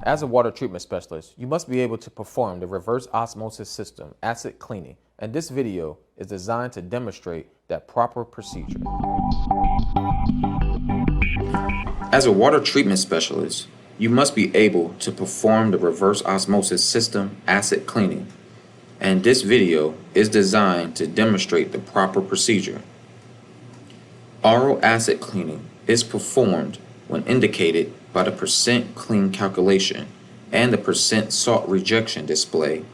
As a water treatment specialist, you must be able to perform the reverse osmosis system acid cleaning, and this video is designed to demonstrate that proper procedure. As a water treatment specialist, you must be able to perform the reverse osmosis system acid cleaning, and this video is designed to demonstrate the proper procedure. RO acid cleaning is performed when indicated by the percent clean calculation and the percent salt rejection display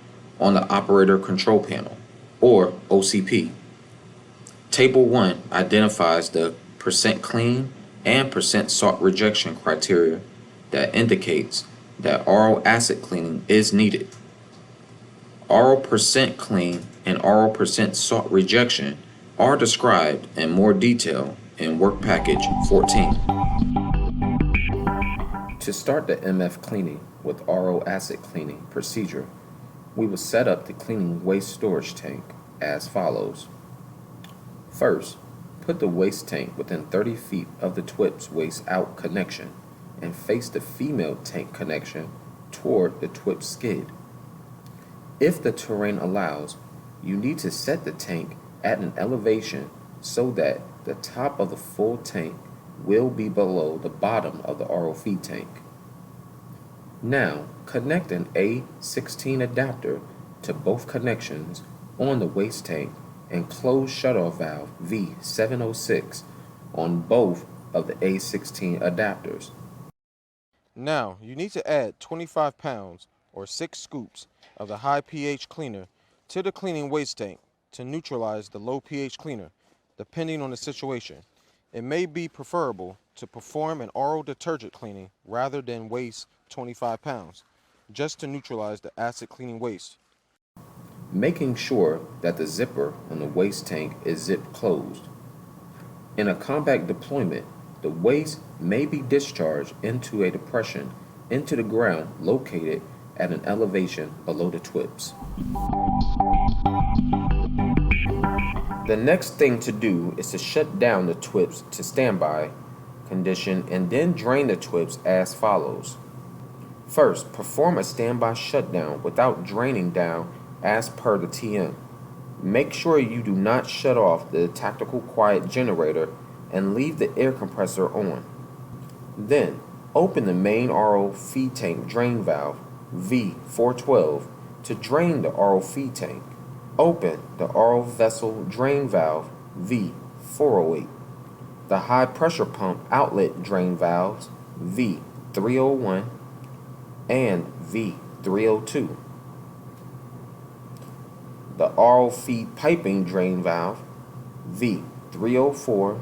on the operator control panel, or OCP. Table 1 identifies the percent clean and percent salt rejection criteria that indicates that RO acid cleaning is needed. RO percent clean and RO percent salt rejection are described in more detail in Work Package 14. To start the MF cleaning with RO acid cleaning procedure, we will set up the cleaning waste storage tank as follows. First, put the waste tank within 30 feet of the TWPS waste out connection and face the female tank connection toward the TWPS skid. If the terrain allows, you need to set the tank at an elevation so that the top of the full tank will be below the bottom of the RO feed tank. Now, connect an A16 adapter to both connections on the waste tank and close shutoff valve V706 on both of the A16 adapters. Now, you need to add 25 pounds or 6 scoops of the high pH cleaner to the cleaning waste tank to neutralize the low pH cleaner, depending on the situation. It may be preferable to perform an RO detergent cleaning rather than waste 25 pounds, just to neutralize the acid cleaning waste. Making sure that the zipper on the waste tank is zip closed. In a compact deployment, the waste may be discharged into a depression into the ground located at an elevation below the TWPS. The next thing to do is to shut down the TWPS to standby condition and then drain the TWPS as follows. First, perform a standby shutdown without draining down as per the TM. Make sure you do not shut off the tactical quiet generator and leave the air compressor on. Then, open the main RO feed tank drain valve V412 to drain the RO feed tank. Open the RO vessel drain valve V408. The high pressure pump outlet drain valves V301 and V302. The RO feed piping drain valve V304.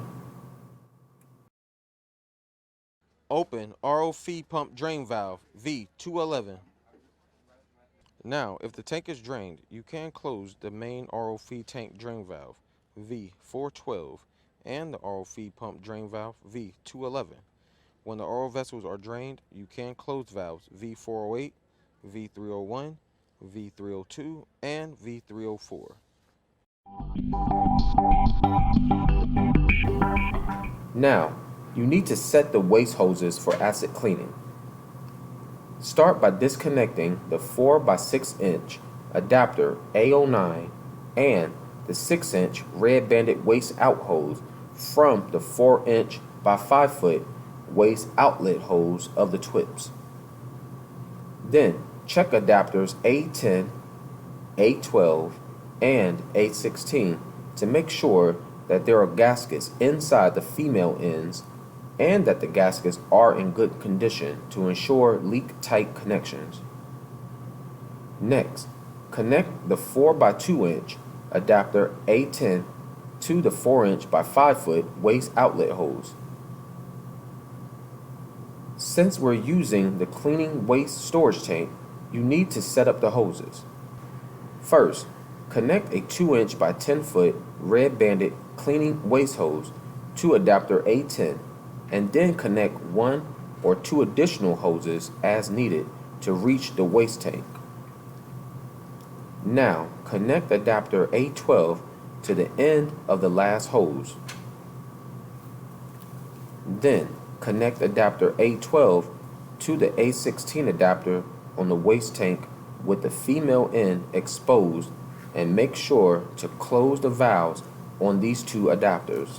Open RO feed pump drain valve V211. Now, if the tank is drained, you can close the main RO feed tank drain valve V412 and the RO feed pump drain valve V211. When the RO vessels are drained, you can close valves V408, V301, V302, and V304. Now, you need to set the waste hoses for acid cleaning. Start by disconnecting the 4x6 inch adapter A09 and the 6 inch red banded waste out hose from the 4 inch by 5 foot waste outlet hose of the TWPS. Then check adapters A10, A12, and A16 to make sure that there are gaskets inside the female ends and that the gaskets are in good condition to ensure leak-tight connections. Next, connect the 4x2 inch adapter A10 to the 4 inch by 5 foot waste outlet hose. Since we're using the cleaning waste storage tank, you need to set up the hoses. First, connect a 2 inch by 10 foot red banded cleaning waste hose to adapter A10 and then connect 1 or 2 additional hoses as needed to reach the waste tank. Now, connect adapter A12 to the end of the last hose. Then, connect adapter A12 to the A16 adapter on the waste tank with the female end exposed, and make sure to close the valves on these two adapters.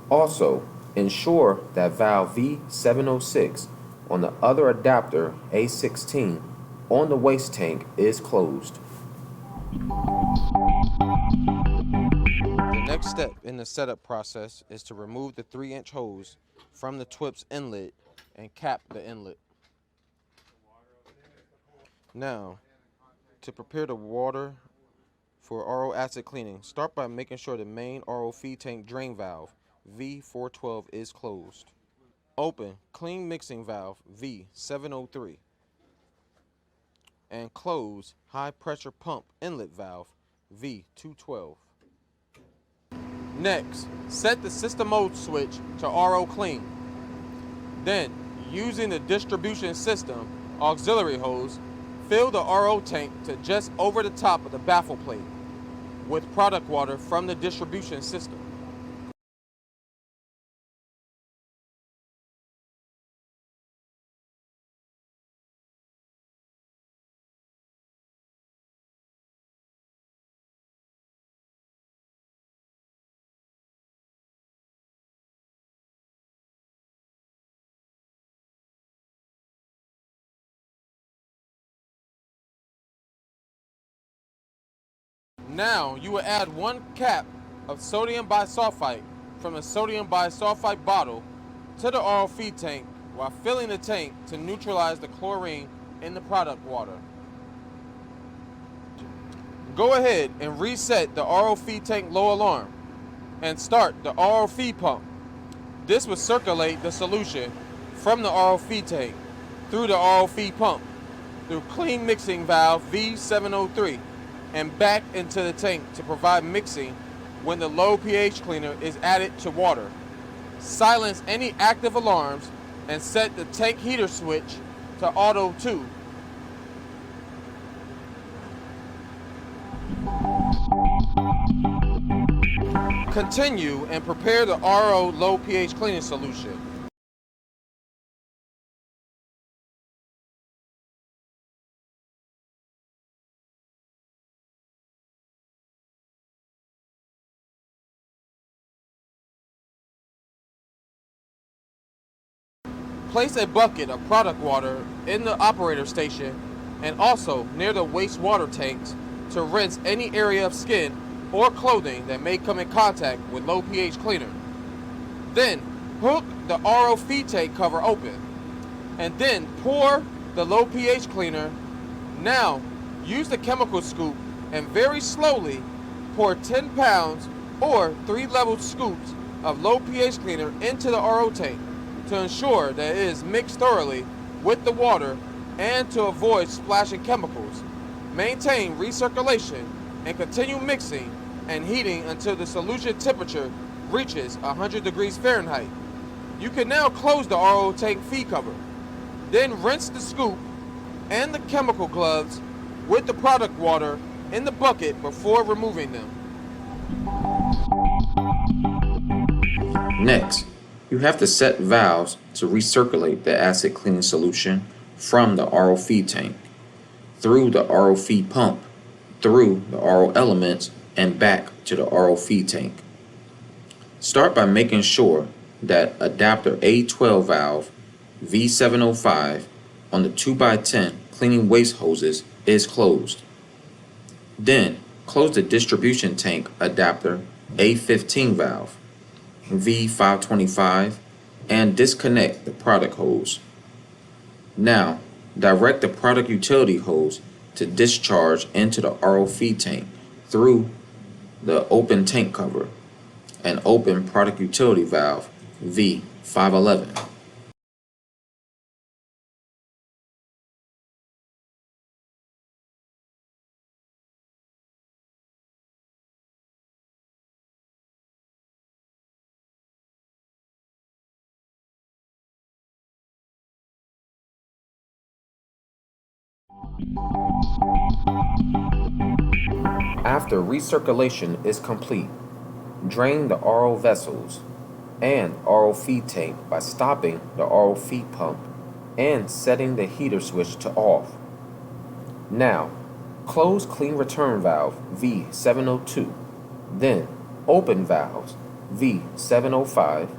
Also, ensure that valve V706 on the other adapter A16 on the waste tank is closed. The next step in the setup process is to remove the 3-inch hose from the TWPS inlet and cap the inlet. Now, to prepare the water for RO acid cleaning, start by making sure the main RO feed tank drain valve V412 is closed. Open clean mixing valve V703 and close high pressure pump inlet valve V212. Next, set the system mode switch to RO clean. Then, using the distribution system auxiliary hose, fill the RO tank to just over the top of the baffle plate with product water from the distribution system. Now you will add 1 cap of sodium bisulfite from the sodium bisulfite bottle to the RO feed tank while filling the tank to neutralize the chlorine in the product water. Go ahead and reset the RO feed tank low alarm and start the RO feed pump. This will circulate the solution from the RO feed tank through the RO feed pump through clean mixing valve V703 and back into the tank to provide mixing when the low pH cleaner is added to water. Silence any active alarms and set the tank heater switch to auto 2. Continue and prepare the RO low pH cleaning solution. Place a bucket of product water in the operator station and also near the wastewater tanks to rinse any area of skin or clothing that may come in contact with low pH cleaner. Then hook the RO feed tank cover open and then pour the low pH cleaner. Now use the chemical scoop and very slowly pour 10 pounds or 3 level scoops of low pH cleaner into the RO tank to ensure that it is mixed thoroughly with the water and to avoid splashing chemicals. Maintain recirculation and continue mixing and heating until the solution temperature reaches 100 degrees Fahrenheit. You can now close the RO tank feed cover. Then rinse the scoop and the chemical gloves with the product water in the bucket before removing them. Next, you have to set valves to recirculate the acid cleaning solution from the RO feed tank, through the RO feed pump, through the RO elements, and back to the RO feed tank. Start by making sure that adapter A12 valve V705 on the 2x10 cleaning waste hoses is closed. Then close the distribution tank adapter A15 valve V525 and disconnect the product hose. Now direct the product utility hose to discharge into the RO feed tank through the open tank cover and open product utility valve V511. After recirculation is complete, drain the RO vessels. and RO feed tank by stopping the RO feed pump and setting the heater switch to off. Now, close clean return valve V702, then open valves V705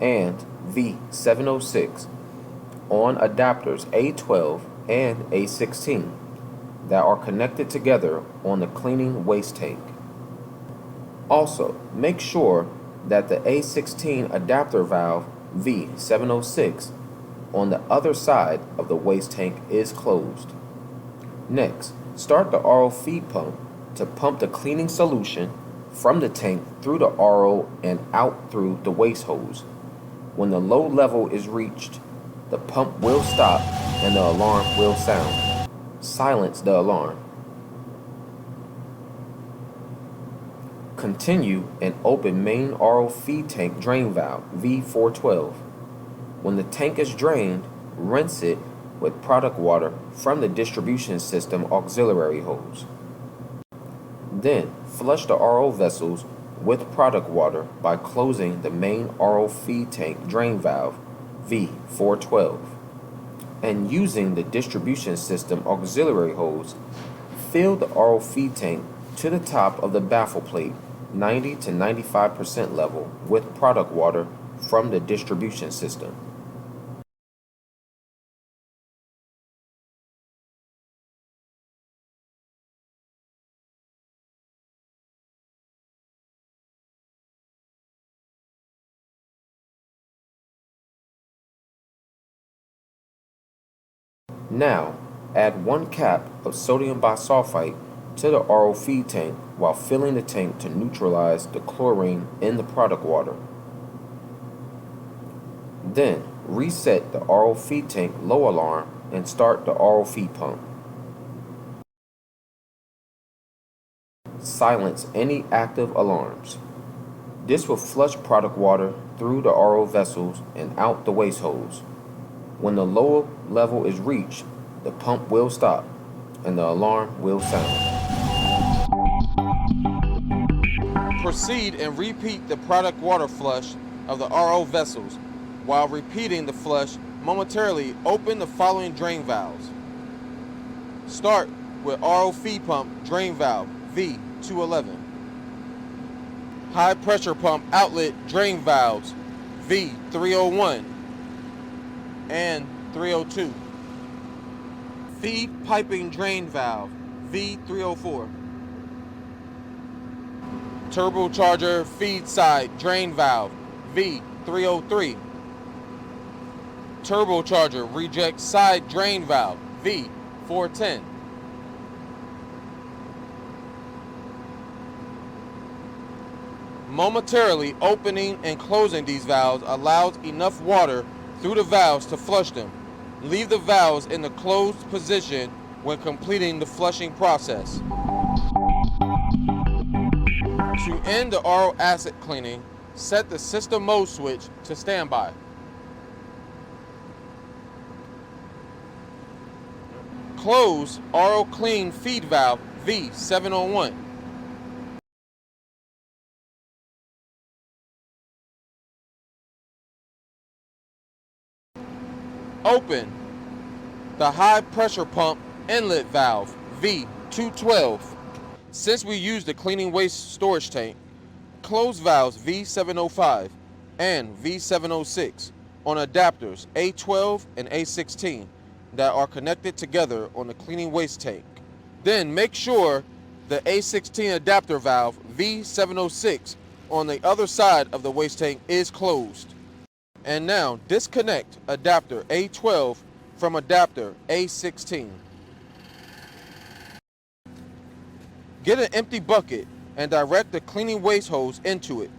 and V706 on adapters A12 and A16 that are connected together on the cleaning waste tank. Also, make sure that the A16 adapter valve V706 on the other side of the waste tank is closed. Next, start the RO feed pump to pump the cleaning solution from the tank through the RO and out through the waste hose. When the low level is reached, the pump will stop and the alarm will sound. Silence the alarm. Continue and open main RO feed tank drain valve V412. When the tank is drained, rinse it with product water from the distribution system auxiliary hose. Then flush the RO vessels with product water by closing the main RO feed tank drain valve V412 and using the distribution system auxiliary hose, fill the RO feed tank to the top of the baffle plate 90 to 95% level with product water from the distribution system. Now, add 1 cap of sodium bisulfite to the RO feed tank while filling the tank to neutralize the chlorine in the product water. Then, reset the RO feed tank low alarm and start the RO feed pump. Silence any active alarms. This will flush product water through the RO vessels and out the waste hose. When the lower level is reached, the pump will stop and the alarm will sound. Proceed and repeat the product water flush of the RO vessels. While repeating the flush, momentarily open the following drain valves. Start with RO feed pump drain valve V211. High pressure pump outlet drain valves V301 and 302. Feed piping drain valve V304. Turbocharger feed side drain valve V303. Turbocharger reject side drain valve V410. Momentarily opening and closing these valves allows enough water through the valves to flush them. Leave the valves in the closed position when completing the flushing process. To end the RO acid cleaning, set the system mode switch to standby. Close RO clean feed valve V701. Open the high pressure pump inlet valve V212. Since we used the cleaning waste storage tank, close valves V705 and V706 on adapters A12 and A16 that are connected together on the cleaning waste tank. Then make sure the A16 adapter valve V706 on the other side of the waste tank is closed. And now disconnect adapter A12 from adapter A16. Get an empty bucket and direct the cleaning waste hose into it.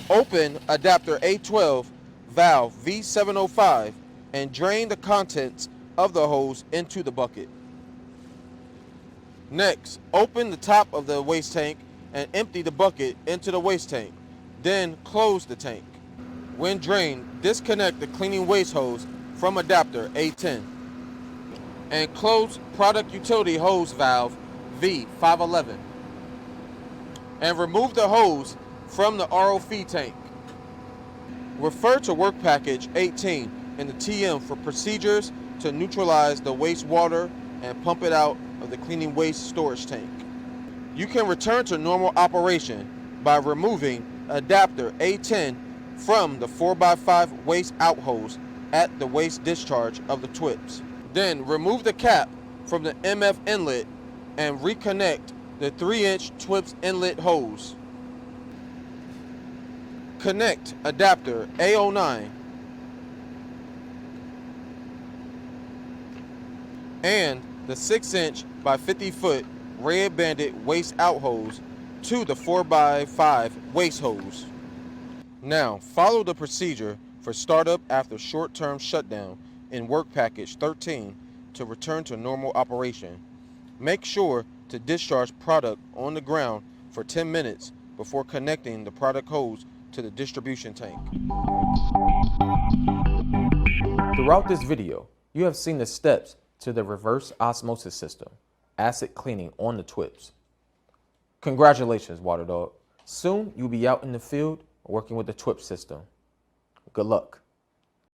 Open adapter A12 valve V705 and drain the contents of the hose into the bucket. Next, open the top of the waste tank and empty the bucket into the waste tank. Then close the tank. When drained, disconnect the cleaning waste hose from adapter A10 and close product utility hose valve V511 and remove the hose from the RO feed tank. Refer to Work Package 18 in the TM for procedures to neutralize the wastewater and pump it out of the cleaning waste storage tank. You can return to normal operation by removing adapter A10 from the 4x5 waste outhose at the waste discharge of the TWPS. Then remove the cap from the MF inlet and reconnect the 3-inch TWPS inlet hose. Connect adapter A09 and the 6-inch by 50-foot red banded waste outhose to the 4x5 waste hose. Now follow the procedure for startup after short-term shutdown in Work Package 13 to return to normal operation. Make sure to discharge product on the ground for 10 minutes before connecting the product hose to the distribution tank. Throughout this video, you have seen the steps to the reverse osmosis system, acid cleaning on the TWPS. Congratulations, Water Dog. Soon you'll be out in the field working with the TWPS system. Good luck.